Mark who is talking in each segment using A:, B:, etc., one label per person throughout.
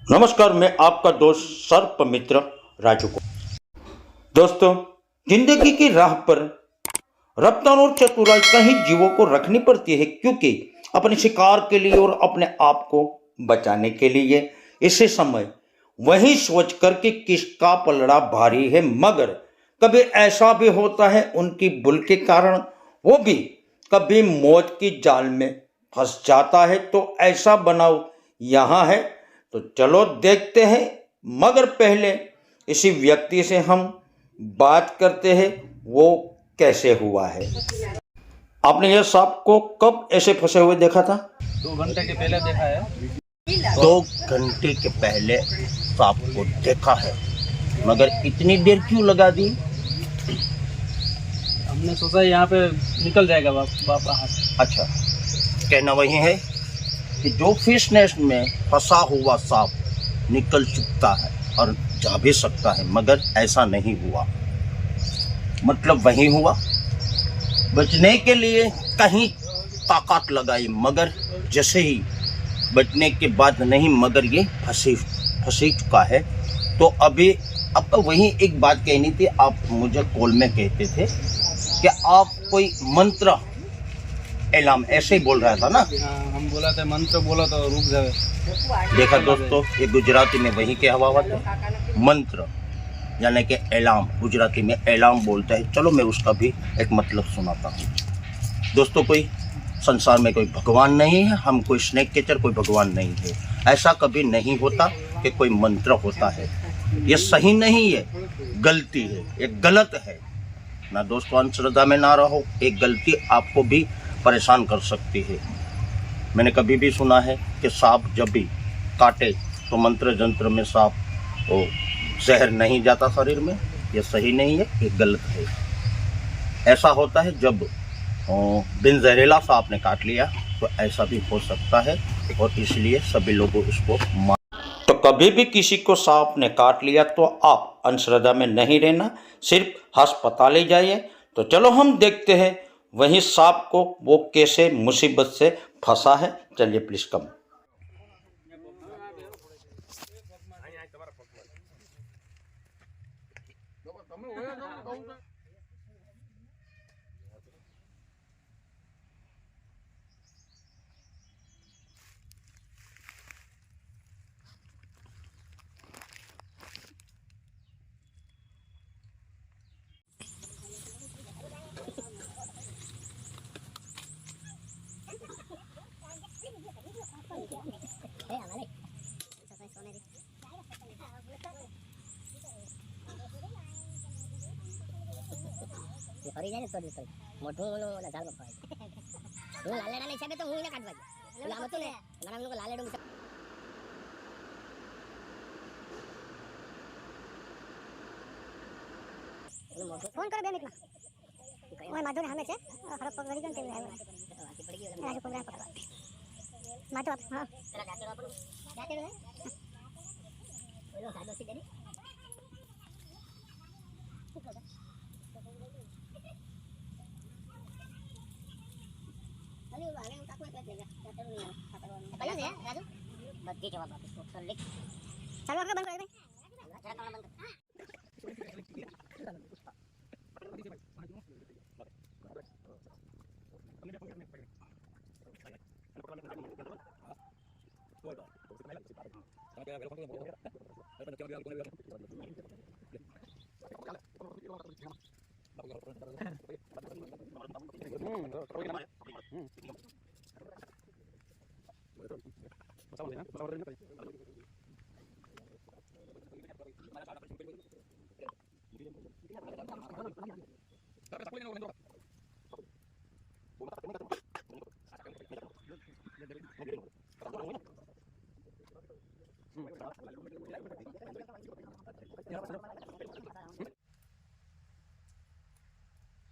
A: नमस्कार, मैं आपका दोस्त सर्प मित्र राजू को। दोस्तों, जिंदगी की राह पर रफ्तार और चतुराई कहीं जीवों को रखनी पड़ती है, क्योंकि अपने शिकार के लिए और अपने आप को बचाने के लिए। इसी समय वही सोच कर कि किसका पलड़ा भारी है, मगर कभी ऐसा भी होता है उनकी भूल के कारण वो भी कभी मौत की जाल में फंस जाता है। तो ऐसा बनाव यहाँ है, तो चलो देखते हैं। मगर पहले इसी व्यक्ति से हम बात करते हैं, वो कैसे हुआ है। आपने यह सांप को कब ऐसे फंसे हुए देखा था?
B: 2 घंटे के पहले देखा है।
C: 2 घंटे के पहले सांप को देखा है, मगर इतनी देर क्यों लगा दी?
B: हमने सोचा यहाँ पे निकल जाएगा बाहर।
C: अच्छा, कहना वही है कि जो फिश नेस्ट में फंसा हुआ सांप निकल चुकता है और जा भी सकता है, मगर ऐसा नहीं हुआ। मतलब वही हुआ, बचने के लिए कहीं ताकत लगाई, मगर जैसे ही बचने के बाद नहीं, मगर ये फंसी चुका है। तो अभी अब वही एक बात कहनी थी, आप मुझे कॉल में कहते थे कि आप कोई मंत्र एलाम ऐसे ही बोल रहा था ना?
B: हम बोला था मंत्र बोला तो रुक जाए।
C: देखा दोस्तों, ये गुजराती में वही कहावत है, मंत्र यानी कि एलाम, गुजराती में एलाम बोलता है। चलो मैं उसका भी एक मतलब सुनाता हूँ। दोस्तों, कोई संसार में कोई भगवान नहीं है, हम कोई स्नेक कैचर, कोई भगवान नहीं है। ऐसा कभी नहीं होता कि कोई मंत्र होता है। ये सही नहीं है, गलती है, ये गलत है ना दोस्तों। अंधश्रद्धा में ना रहो, एक गलती आपको भी परेशान कर सकती है। मैंने कभी भी सुना है कि सांप जब भी काटे तो मंत्र जंत्र में सांप वो जहर नहीं जाता शरीर में। ये सही नहीं है, ये गलत है। ऐसा होता है जब बिन जहरीला सांप ने काट लिया, तो ऐसा भी हो सकता है, और इसलिए सभी लोगों इसको
A: तो कभी भी किसी को सांप ने काट लिया तो आप अंधश्रद्धा में नहीं रहना, सिर्फ अस्पताल ही जाइए। तो चलो हम देखते हैं वही सांप को वो कैसे मुसीबत से फंसा है। चलिए प्लीज कम।
D: ફરી જાય ને તો દિવસ મોઢું ઓલું ઓલા ઝાડમાં ફરે. હું લાલેડાના હિસાબે તો હું એને કાઢવા ગયો. એટલે આમ હતું ને મારા લોકો લાલેડું ફોન કરો 2 મિનિટમાં. ઓય માધુને સામે છે ખરાબ પગ વળી ગયો ને તે આવ્યો. આખી પડી ગઈ આજે પ્રોગ્રામ પકડવા. માધુ હા પેલા ડાકેડો આપણું ડાકેડો હે ઓલો સાદો સી દેની અરે વાલે હું કાકમાં એટલે ડાકેડો નહીં આવે કયો છે રાજુ બધી જવાબ આપીશ તો લીક ચાલો આપણે બંધ કરી દે જરા કામ બંધ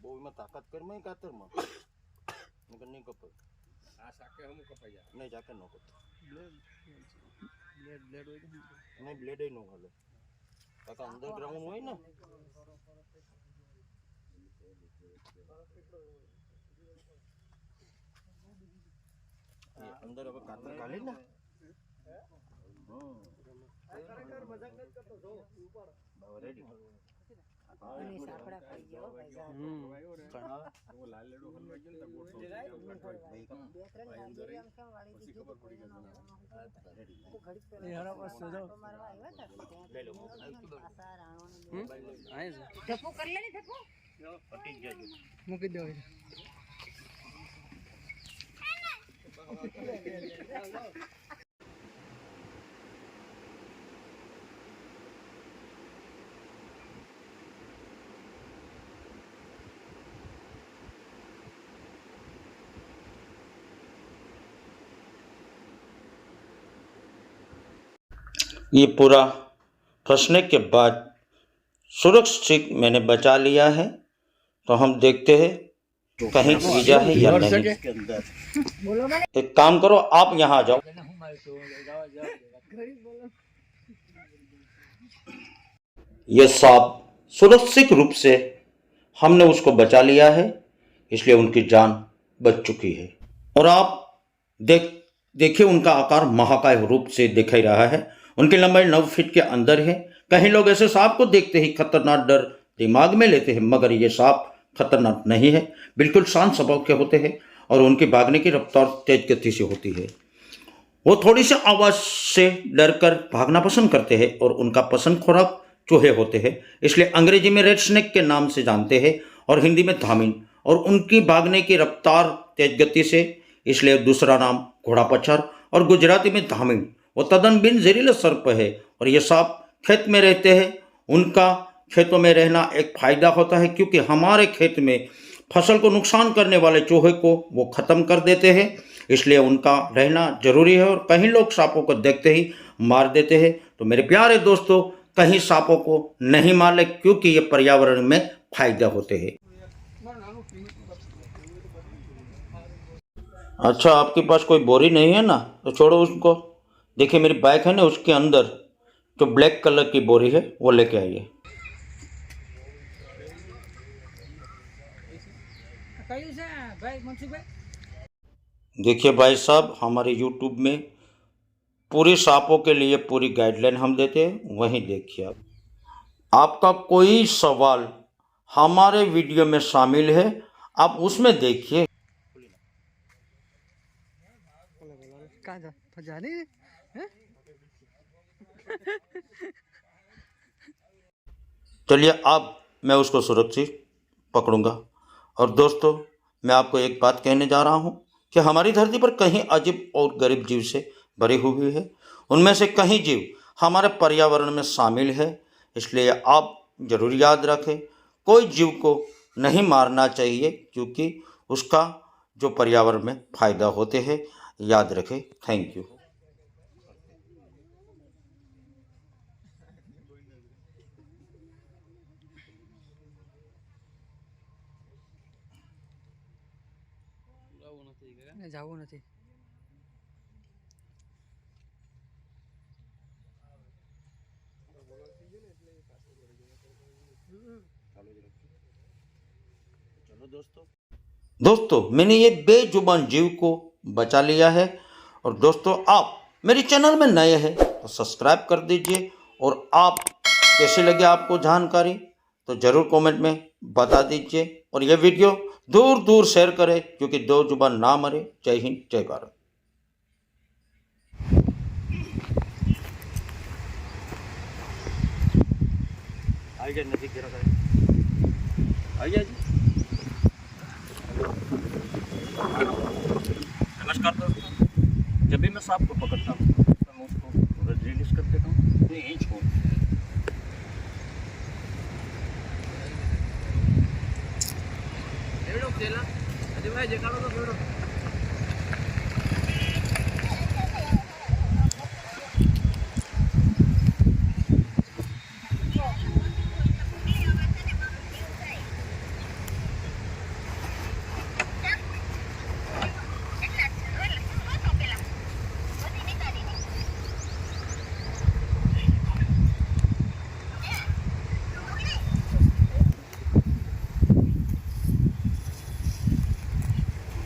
C: બહુ એમાં તાકાત કરમાં કાતરમાં નકર નહીં કપાય.
B: આ સાકે હમ કપાઈ જાય
C: નહીં જાકે ન કપાય.
B: બ્લેડ હોય ને
C: નહીં બ્લેડ ન હાલે, કાકા અંડરગ્રાઉન્ડ હોય ને. અંદર હવે કાતર કાઢી ને
B: મૂકી દો.
A: ये पूरा फंसने के बाद सुरक्षित मैंने बचा लिया है। तो हम देखते हैं कहीं ईजा है या नहीं। एक काम करो, आप यहाँ आ जाओ। ये सांप सुरक्षित रूप से हमने उसको बचा लिया है, इसलिए उनकी जान बच चुकी है। और आप देखिए उनका आकार महाकाय रूप से दिखाई रहा है। उनकी लंबाई 9 फीट के अंदर है। कई लोग ऐसे सांप को देखते ही खतरनाक डर दिमाग में लेते हैं, मगर ये सांप खतरनाक नहीं है, बिल्कुल शांत स्वभाव के होते हैं और उनकी भागने की रफ्तार तेज गति से होती है। वो थोड़ी सी आवाज से डरकर भागना पसंद करते हैं और उनका पसंद खुराक चूहे होते हैं, इसलिए अंग्रेजी में रेड स्नेक के नाम से जानते हैं और हिंदी में धामिन। और उनकी भागने की रफ्तार तेज गति से, इसलिए दूसरा नाम घोड़ा पच्छर और गुजराती में धामिन। वो तदन बिन जहरीला सर्प है और ये सांप खेत में रहते हैं। उनका खेतों में रहना एक फायदा होता है, क्योंकि हमारे खेत में फसल को नुकसान करने वाले चूहे को वो खत्म कर देते हैं, इसलिए उनका रहना जरूरी है। और कहीं लोग सांपों को देखते ही मार देते हैं। तो मेरे प्यारे दोस्तों, कहीं सांपों को नहीं मार ले, क्योंकि ये पर्यावरण में फायदा होते हैं। अच्छा, आपके पास कोई बोरी नहीं है ना, तो छोड़ो उसको। देखिए मेरी बाइक है ना, उसके अंदर जो ब्लैक कलर की बोरी है वो लेके आइए। देखिए भाई साहब, हमारे यूट्यूब में पूरे सांपों के लिए पूरी गाइडलाइन हम देते हैं, वहीं देखिए आप। आपका कोई सवाल हमारे वीडियो में शामिल है, आप उसमें देखिए। चलिए अब मैं उसको सुरक्षित पकड़ूंगा। और दोस्तों, मैं आपको एक बात कहने जा रहा हूं कि हमारी धरती पर कहीं अजीब और गरीब जीव से भरी हुई है। उनमें से कहीं जीव हमारे पर्यावरण में शामिल है, इसलिए आप जरूर याद रखें, कोई जीव को नहीं मारना चाहिए, क्योंकि उसका जो पर्यावरण में फायदा होते हैं। याद रखें। Thank you.
B: જાવું નથી.
A: दोस्तों, मैंने ये बेजुबान जीव को बचा लिया है। और दोस्तों, आप मेरे चैनल में नए हैं तो सब्सक्राइब कर दीजिए। और आप कैसी लगी आपको जानकारी तो ज़रूर कमेंट में बता दीजिए। और ये वीडियो दूर दूर शेयर करें, क्योंकि दो जुबान ना मरे। जय हिंद, जय भारत।
C: आइए नजदीक जरा करें। आइए जी। नमस्कार दोस्तों, जब भी मैं सांप को पकड़ता हूँ तो मैं उसको रिलीज कर देता हूँ, नहीं छोड़।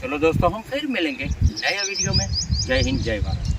C: चलो दोस्तों, हम फिर मिलेंगे नए वीडियो में। जय हिंद, जय भारत।